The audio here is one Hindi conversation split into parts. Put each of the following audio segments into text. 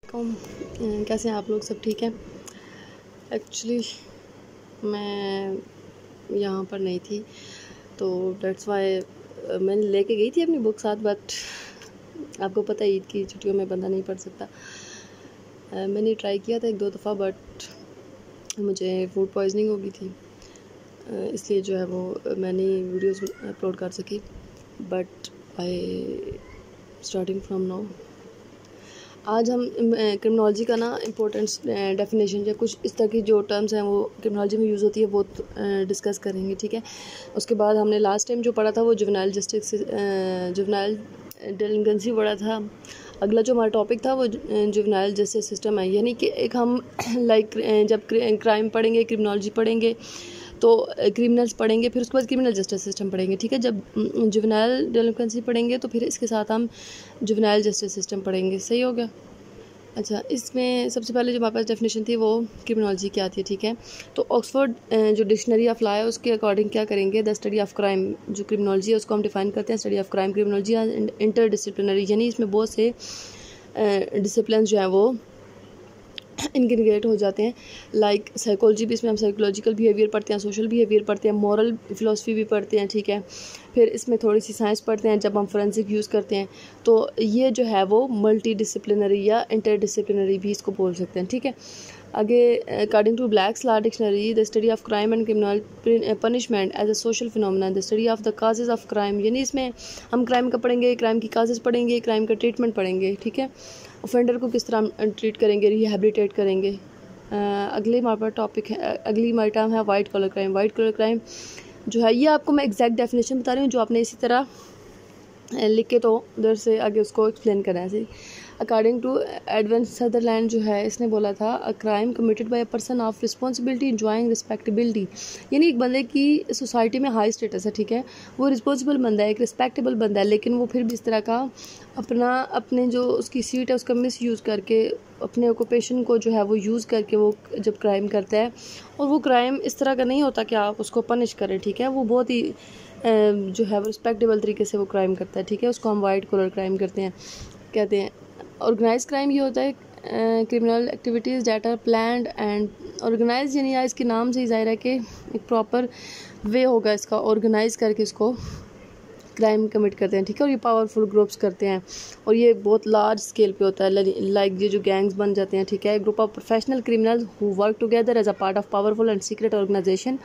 कैसे हैं आप लोग? सब ठीक है। एक्चुअली मैं यहाँ पर नहीं थी तो डेट्स वाई मैंने लेके गई थी अपनी बुक साथ, बट आपको पता है ईद की छुट्टियों में बंदा नहीं पढ़ सकता। मैंने ट्राई किया था 1-2 दफ़ा, बट मुझे फूड पॉइजनिंग हो गई थी, इसलिए जो है वो मैंने वीडियोस अपलोड कर सकी। But I starting from now आज हम क्रिमिनोलॉजी का ना इम्पोर्टेंस डेफिनेशन या कुछ इस तरह की जो टर्म्स हैं वो क्रिमिनोलॉजी में यूज़ होती है वो डिस्कस करेंगे, ठीक है। उसके बाद हमने लास्ट टाइम जो पढ़ा था वो जुवेनाइल जुवेनाइल डेलिंक्वेंसी पढ़ा था। अगला जो हमारा टॉपिक था वो जुवेनाइल जस्टिस सिस्टम है, यानी कि एक हम जब क्राइम पढ़ेंगे, क्रिमिनोलॉजी पढ़ेंगे तो क्रिमिनल्स पढ़ेंगे, फिर उसके बाद क्रिमिनल जस्टिस सिस्टम पढ़ेंगे, ठीक है। जब जुवेनाइल डेलिंक्वेंसी पढ़ेंगे तो फिर इसके साथ हम जुवेनाइल जस्टिस सिस्टम पढ़ेंगे। सही हो गया। अच्छा, इसमें सबसे पहले जो हमारे पास डेफिनेशन थी वो क्रिमिनोलॉजी की आती है, ठीक है। तो ऑक्सफोर्ड जो डिक्शनरी ऑफ लॉ है उसके अकॉर्डिंग क्या करेंगे, द स्टडी ऑफ क्राइम, जो क्रिमिनोलॉजी है उसको हम डिफाइन करते हैं study of crime. Criminology inter disciplinary, यानी इसमें बहुत से डिसिप्लिन जो हैं वो इंटीग्रेट हो जाते हैं। लाइक साइकोलॉजी भी, इसमें हम साइकोलॉजिकल बिहेवियर पढ़ते हैं, सोशल बिहेवियर पढ़ते हैं, मॉरल फिलोसफी भी पढ़ते हैं, ठीक है। फिर इसमें थोड़ी सी साइंस पढ़ते हैं जब हम फोरेंसिक यूज़ करते हैं। तो ये जो है वो मल्टी डिसिप्लिनरी या इंटर डिसिप्लिनरी भी इसको बोल सकते हैं, ठीक है। आगे according to Black's law dictionary, the study of crime and criminal punishment as a social phenomena, the study of the causes of crime, यानी इसमें हम क्राइम का पढ़ेंगे, क्राइम की काजेज पढ़ेंगे, क्राइम का ट्रीटमेंट पढ़ेंगे, ठीक है। ऑफेंडर को किस तरह ट्रीट करेंगे, रिहैबिलिटेट करेंगे। अगली हमारे पास टॉपिक है, अगली हमारी टर्म है white colour crime. White colour crime जो है ये आपको मैं एग्जैक्ट डेफिनेशन बता रही हूँ, जो आपने इसी तरह लिख के तो उधर से आगे उसको एक्सप्लेन करना है। सही। अकॉर्डिंग टू एडवन सदरलैंड जो है इसने बोला था, a crime committed by a person of responsibility enjoying respectability, यानी एक बंदे की सोसाइटी में हाई स्टेटस है, ठीक है, वो रिस्पॉन्सिबल बंदा है, एक रिस्पेक्टेबल बंदा है, लेकिन वो फिर भी इस तरह का अपने जो उसकी सीट है उसका मिस यूज़ करके, अपने ऑक्यूपेशन को जो है वो यूज़ करके वो जब क्राइम करता है, और वो क्राइम इस तरह का नहीं होता कि आप उसको पनिश करें, ठीक है, वो बहुत ही जो है वो रिस्पेक्टेबल तरीके से वो क्राइम करता है, ठीक है। उसको हम वाइट कलर क्राइम कहते हैं। ऑर्गेनाइज क्राइम ये होता है criminal activities that are planned and organise, यानी इसके नाम से ही ज़ाहिर है कि एक प्रॉपर वे होगा इसका, ऑर्गेनाइज करके इसको क्राइम कमिट करते हैं, ठीक है। और ये पावरफुल ग्रुप्स करते हैं और ये बहुत लार्ज स्केल पे होता है, लाइक ये जो गैंग्स बन जाते हैं, ठीक है। Group of professional criminals who work together as a part of powerful and secret organisation,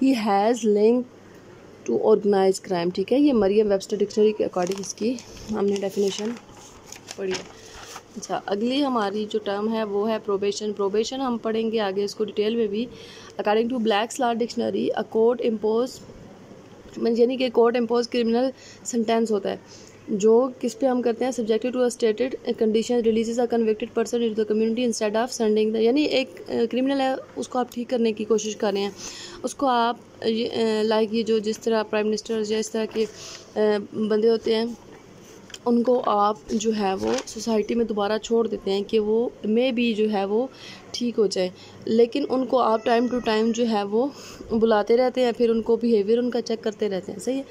he has link to organise crime, ठीक है। ये मरियम वेबस्टर डिक्शनरी के अकॉर्डिंग इसकी हमने डेफिनेशन पढ़ी है। अच्छा, अगली हमारी जो टर्म है वो है प्रोबेशन। प्रोबेशन हम पढ़ेंगे आगे इसको डिटेल में भी। According to Black's law dictionary, a court impose, यानी कि कोर्ट इम्पोज क्रिमिनल सेंटेंस होता है जो किस पे हम करते हैं, subjected to a stated condition releases a convicted person into the community instead of sending the, यानी एक क्रिमिनल है उसको आप ठीक करने की कोशिश कर रहे हैं, उसको आप लाइक ये जो जिस तरह प्राइम मिनिस्टर या इस तरह के बंदे होते हैं उनको आप जो है वो सोसाइटी में दोबारा छोड़ देते हैं कि वो मे भी जो है वो ठीक हो जाए, लेकिन उनको आप टाइम टू टाइम जो है वो बुलाते रहते हैं, फिर उनको बिहेवियर उनका चेक करते रहते हैं। सही है।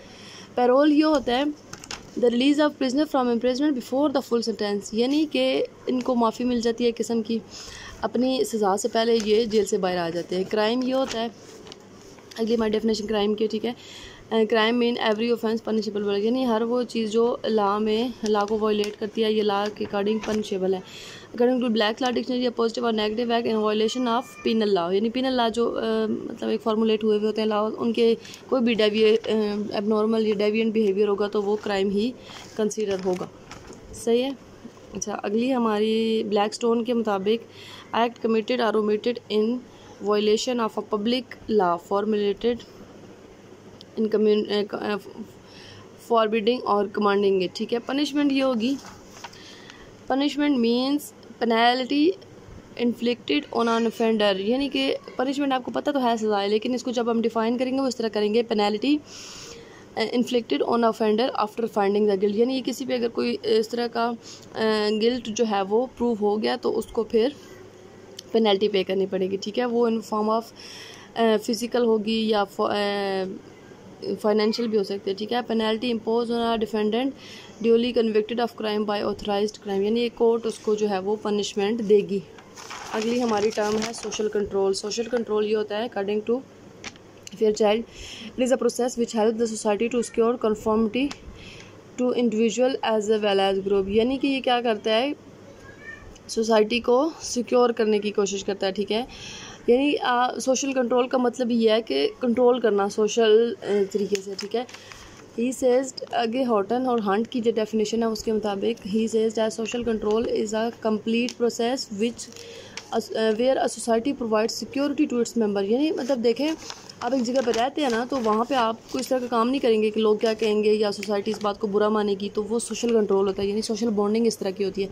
पैरोल ये होता है the release of prisoner from imprisonment before the full sentence, यानी कि इनको माफ़ी मिल जाती है किस्म की, अपनी सज़ा से पहले ये जेल से बाहर आ जाते हैं। क्राइम ये होता है, अगली हमारी डेफिनेशन क्राइम की, ठीक है। Crime mean every offence punishable, यानी हर वो चीज़ जो लॉ को वायलेट करती है, ये लॉ के अकॉर्डिंग पनिशेबल है। According to Black law dictionary, positive और negative act in violation of penal law, यानी पीनल लॉ जो मतलब एक फॉर्मुलेट हुए होते हैं लॉ, उनके कोई भी एबनॉर्मल या डेविएंट बिहेवियर होगा तो वो क्राइम ही कंसीडर होगा। सही है। अच्छा, अगली हमारी ब्लैक स्टोन के मुताबिक, एक्ट कमिटेड और omitted in violation of a public law formulated in forbidding और कमांडिंग इट, ठीक है। पनिशमेंट ये होगी, punishment means penalty inflicted on an offender, यानी कि पनिशमेंट आपको पता तो है सज़ा है, लेकिन इसको जब हम डिफाइन करेंगे वो इस तरह करेंगे, penalty inflicted on offender after finding the guilt, यानी ये किसी पे अगर कोई इस तरह का गिल्ट जो है वो प्रूव हो गया तो उसको फिर पेनल्टी पे करनी पड़ेगी, ठीक है। वो इन फॉर्म ऑफ फिज़िकल होगी या फाइनेंशियल भी हो सकते हैं, ठीक है। Penalty impose on a defendant duly convicted of crime by authorised crime, यानी एक कोर्ट उसको जो है वो पनिशमेंट देगी। अगली हमारी टर्म है सोशल कंट्रोल। सोशल कंट्रोल ये होता है according to Fairchild, it is a process which help the society to secure conformity to individual as well as group, यानी कि ये क्या करता है, सोसाइटी को सिक्योर करने की कोशिश करता है, ठीक है। यानी सोशल कंट्रोल का मतलब ये है कि कंट्रोल करना सोशल तरीके से, ठीक है। ही सेज, आगे हॉटन और हंट की जो डेफिनेशन है उसके मुताबिक, he says that social control is a complete process which where a society provide security to its member, यानी मतलब देखें आप एक जगह पर रहते हैं ना, तो वहाँ पे आप कोई इस तरह का काम नहीं करेंगे कि लोग क्या कहेंगे या सोसाइटी इस बात को बुरा मानेगी, तो वो सोशल कंट्रोल होता है, यानी सोशल बॉन्डिंग इस तरह की होती है।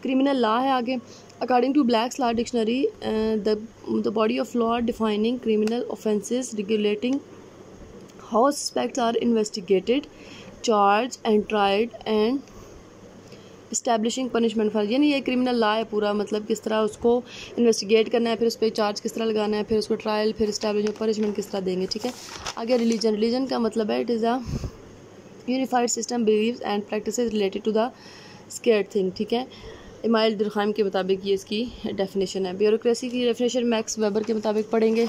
क्रिमिनल लॉ है आगे, according to Black's law dictionary, the body of law defining criminal offences, regulating how suspects are investigated, charge and tried and establishing punishment for, यानी ये क्रिमिनल लॉ है पूरा, मतलब किस तरह उसको इन्वेस्टिगेट करना है, फिर उस पर चार्ज किस तरह लगाना है, फिर उसको ट्रायल, फिर इस्टेब्लिशिंग पनिशमेंट किस तरह देंगे, ठीक है। आगे रिलीजन, रिलीजन का मतलब है it is a unified system believes and practices related to the sacred thing, ठीक है। इमाइल दुरखाइम के मुताबिक ये इसकी डेफिनेशन है। ब्यूरोक्रेसी की डेफिनेशन मैक्स वेबर के मुताबिक पढ़ेंगे,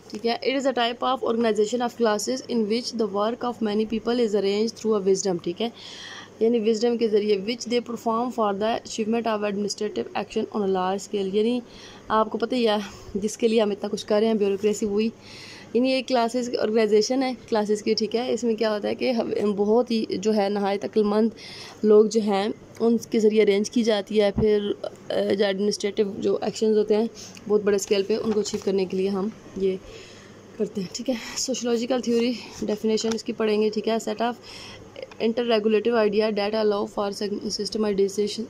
ठीक है। It is a type of organisation of classes in which the work of many people is arrange through a wisdom, ठीक है, यानी विजडम के ज़रिए which they perform for the achievement of administrative action on a large scale, यानी आपको पता ही है जिसके लिए हम इतना कुछ कर रहे हैं, ब्यूरोक्रेसी हुई, यानी एक क्लासेस की ऑर्गेनाइजेशन है क्लासेस की, ठीक है। इसमें क्या होता है कि बहुत ही जो है नहायत अक्लमंद लोग जो हैं उनके ज़रिए अरेंज की जाती है, फिर जो एडमिनिस्ट्रेटिव जो एक्शंस होते हैं बहुत बड़े स्केल पे उनको अचीव करने के लिए हम ये करते हैं, ठीक है। सोशलॉजिकल थ्योरी डेफिनेशन इसकी पढ़ेंगे, ठीक है। Set of inter regulative idea that allow for systemisation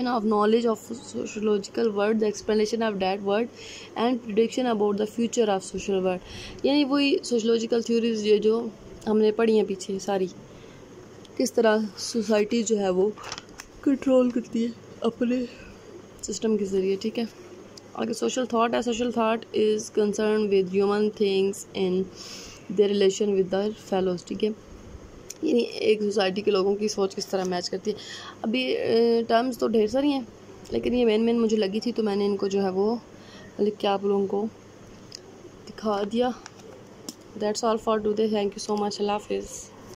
of knowledge of sociological word, the explanation of that word and prediction about the future of social world, यानी वही सोशलॉजिकल थ्योरीज ये जो हमने पढ़ी हैं पीछे सारी, किस तरह सोसाइटी जो है वो कंट्रोल करती है अपने सिस्टम के ज़रिए, ठीक है। आगे सोशल थाट है। Social that is concern with human things in their relation with the fellows, ठीक है, यानी एक सोसाइटी के लोगों की सोच किस तरह मैच करती है। अभी टर्म्स तो ढेर सारी हैं, लेकिन ये मेन मुझे लगी थी तो मैंने इनको जो है वो लिख के आप लोगों को दिखा दिया। That's all for today, thank you so much, अल्लाह हाफिज़।